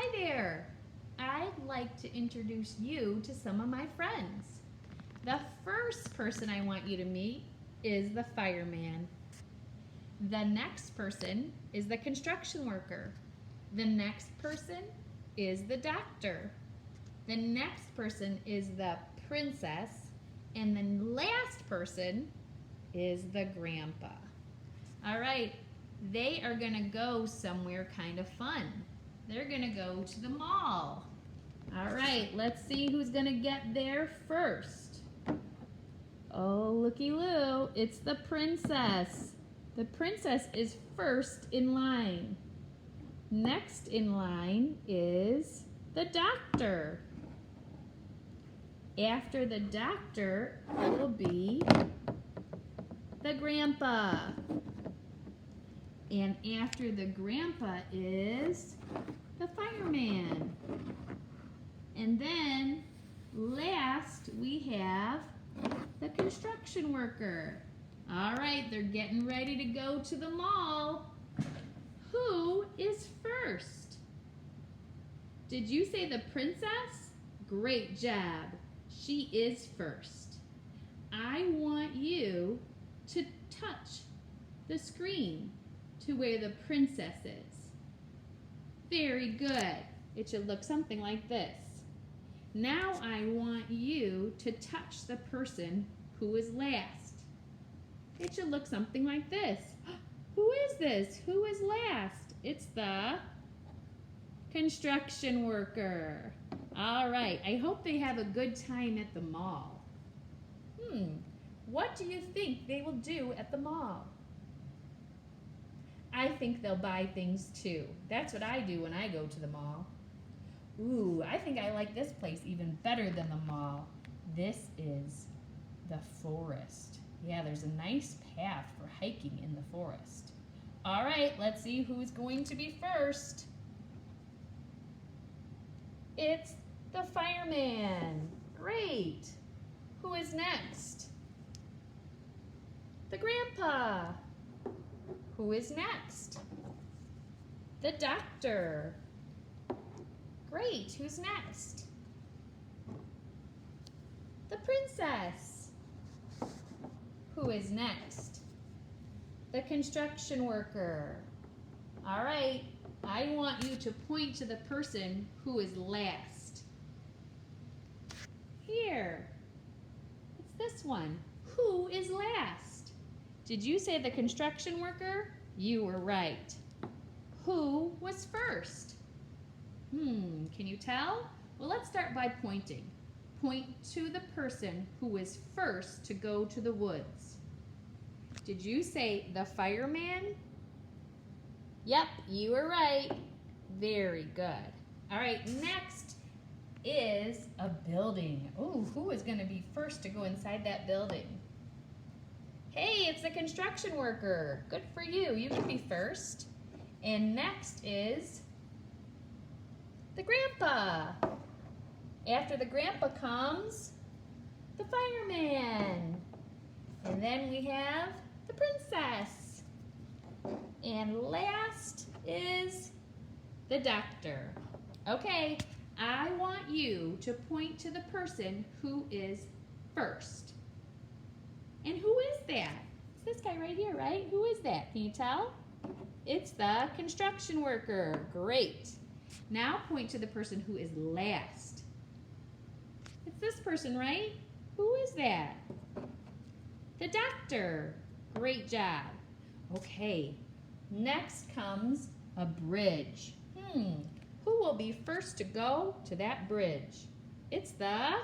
Hi there! I'd like to introduce you to some of my friends. The first person I want you to meet is the fireman. The next person is the construction worker. The next person is the doctor. The next person is the princess. And the last person is the grandpa. All right, they are gonna go somewhere kind of fun. They're gonna go to the mall. All right, let's see who's gonna get there first. Oh, looky-loo, it's the princess. The princess is first in line. Next in line is the doctor. After the doctor, it will be the grandpa. And after the grandpa is the fireman. And then last we have the construction worker. All right, they're getting ready to go to the mall. Who is first? Did you say the princess? Great job. She is first. I want you to touch the screen to where the princess is. Very good. It should look something like this. Now I want you to touch the person who is last. It should look something like this. Who is this? Who is last? It's the construction worker. All right, I hope they have a good time at the mall. What do you think they will do at the mall? I think they'll buy things too. That's what I do when I go to the mall. Ooh, I think I like this place even better than the mall. This is the forest. Yeah, there's a nice path for hiking in the forest. All right, let's see who's going to be first. It's the fireman. Great. Who is next? The grandpa. Who is next? The doctor. Great. Who's next? The princess. Who is next? The construction worker. All right. I want you to point to the person who is last. Here. It's this one. Who is last? Did you say the construction worker? You were right. Who was first? Can you tell? Well, let's start by pointing. Point to the person who is first to go to the woods. Did you say the fireman? Yep, you were right. Very good. All right, next is a building. Oh, who is going to be first to go inside that building? Hey, it's the construction worker. Good for you. You can be first. And next is the grandpa. After the grandpa comes the fireman. And then we have the princess. And last is the doctor. Okay, I want you to point to the person who is first. And who is that? It's this guy right here, right? Who is that? Can you tell? It's the construction worker. Great. Now point to the person who is last. It's this person, right? Who is that? The doctor. Great job. Okay. Next comes a bridge. Who will be first to go to that bridge? It's the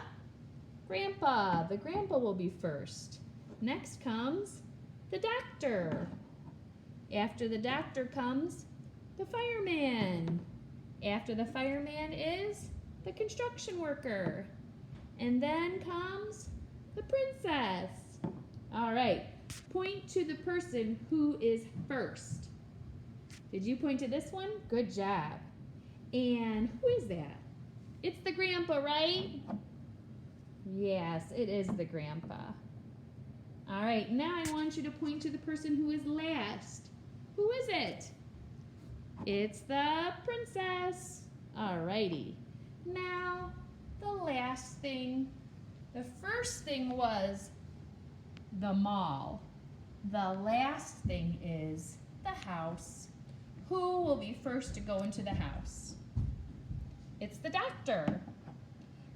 grandpa. The grandpa will be first. Next comes the doctor. After the doctor comes the fireman. After the fireman is the construction worker. And then comes the princess. All right, point to the person who is first. Did you point to this one? Good job. And who is that? It's the grandpa, right? Yes, it is the grandpa. All right, now I want you to point to the person who is last. Who is it? It's the princess. Alrighty. Now, the last thing. The first thing was the mall. The last thing is the house. Who will be first to go into the house? It's the doctor.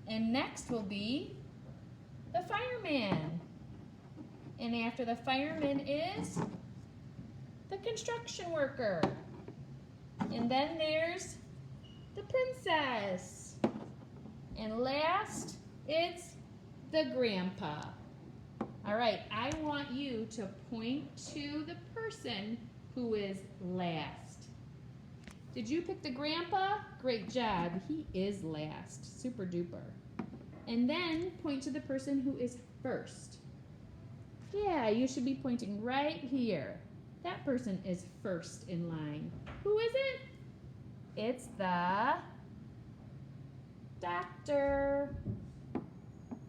And next will be the fireman. And after the fireman is the construction worker. And then there's the princess. And last, it's the grandpa. All right, I want you to point to the person who is last. Did you pick the grandpa? Great job. He is last. Super duper. And then point to the person who is first. Yeah, you should be pointing right here. That person is first in line. Who is it? It's the doctor.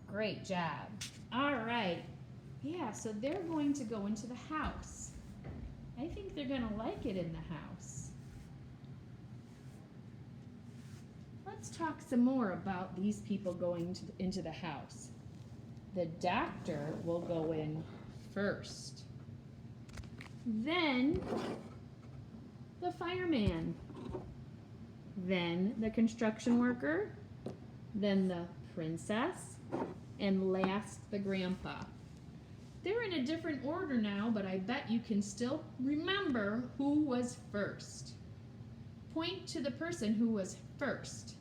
Great job. All right. Yeah, so they're going to go into the house. I think they're going to like it in the house. Let's talk some more about these people going into the house. The doctor will go in first. Then the fireman. Then the construction worker. Then the princess. And last, the grandpa. They're in a different order now, but I bet you can still remember who was first. Point to the person who was first.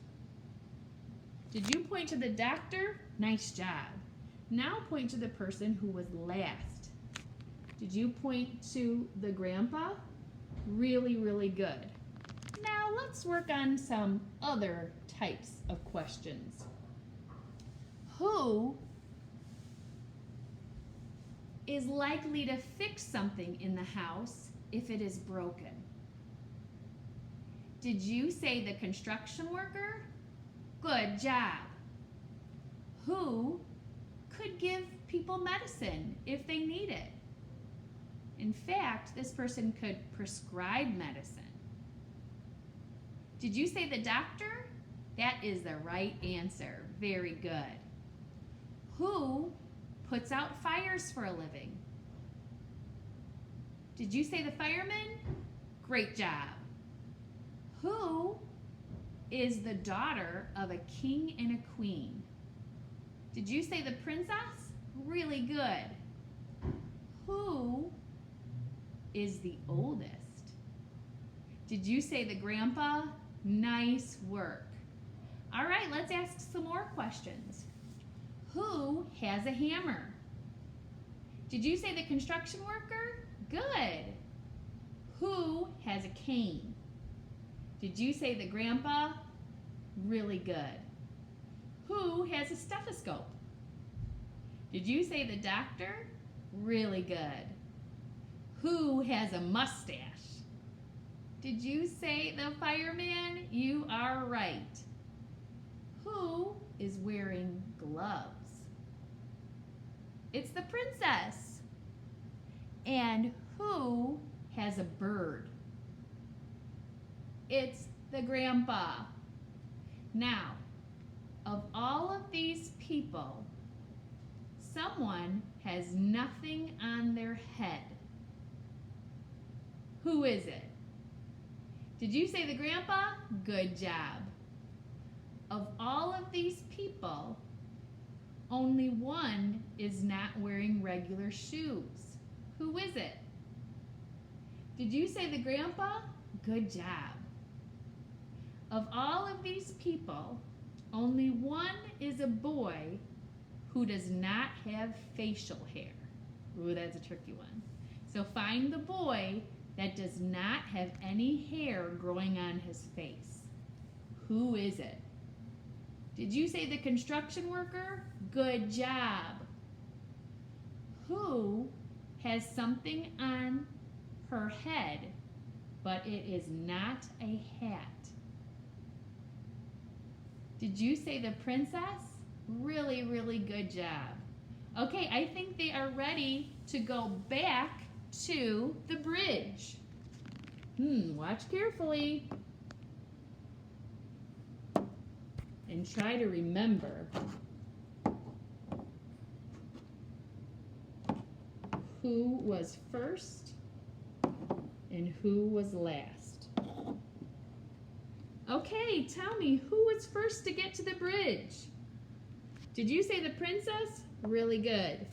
Did you point to the doctor? Nice job. Now point to the person who was last. Did you point to the grandpa? Really, really good. Now let's work on some other types of questions. Who is likely to fix something in the house if it is broken? Did you say the construction worker? Good job. Who could give people medicine if they need it? In fact, this person could prescribe medicine. Did you say the doctor? That is the right answer. Very good. Who puts out fires for a living? Did you say the fireman? Great job. Who is the daughter of a king and a queen? Did you say the princess? Really good. Who is the oldest? Did you say the grandpa? Nice work. All right, let's ask some more questions. Who has a hammer? Did you say the construction worker? Good. Who has a cane? Did you say the grandpa? Really good. Who has a stethoscope? Did you say the doctor? Really good. Who has a mustache? Did you say the fireman? You are right. Who is wearing gloves? It's the princess. And who has a bird? It's the grandpa. Now, of all of these people, someone has nothing on their head. Who is it? Did you say the grandpa? Good job. Of all of these people, only one is not wearing regular shoes. Who is it? Did you say the grandpa? Good job. Of all of these people, only one is a boy who does not have facial hair. Ooh, that's a tricky one. So find the boy that does not have any hair growing on his face. Who is it? Did you say the construction worker? Good job. Who has something on her head, but it is not a hat? Did you say the princess? Really, really good job. Okay, I think they are ready to go back to the bridge. Watch carefully. and try to remember who was first and who was last. Okay, tell me, who was first to get to the bridge? Did you say the princess? Really good.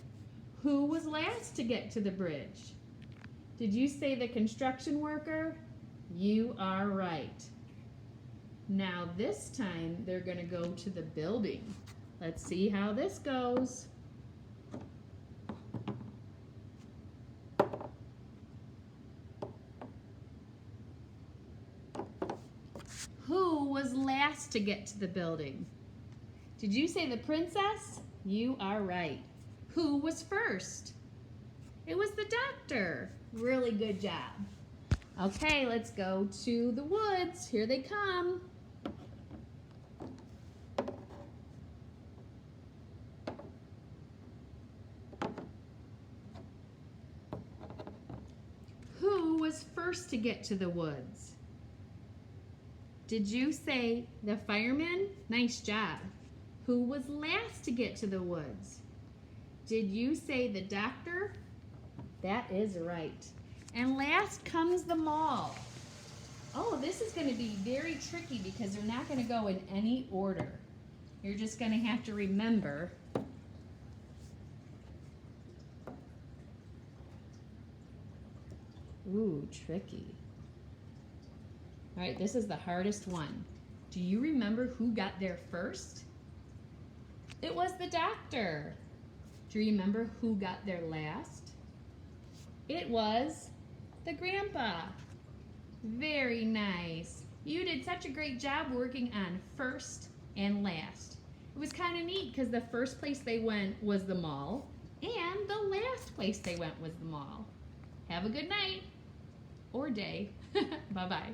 Who was last to get to the bridge? Did you say the construction worker? You are right. Now this time they're going to go to the building. Let's see how this goes. Who was last to get to the building? Did you say the princess? You are right. Who was first? It was the doctor. Really good job. Okay, let's go to the woods. Here they come. Who was first to get to the woods? Did you say the fireman? Nice job. Who was last to get to the woods? Did you say the doctor? That is right. And last comes the mall. Oh, this is going to be very tricky because they're not going to go in any order. You're just going to have to remember ooh, tricky. All right, this is the hardest one. Do you remember who got there first? It was the doctor. Do you remember who got there last? It was the grandpa. Very nice. You did such a great job working on first and last. It was kind of neat because the first place they went was the mall and the last place they went was the mall. Have a good night or day. Bye-bye.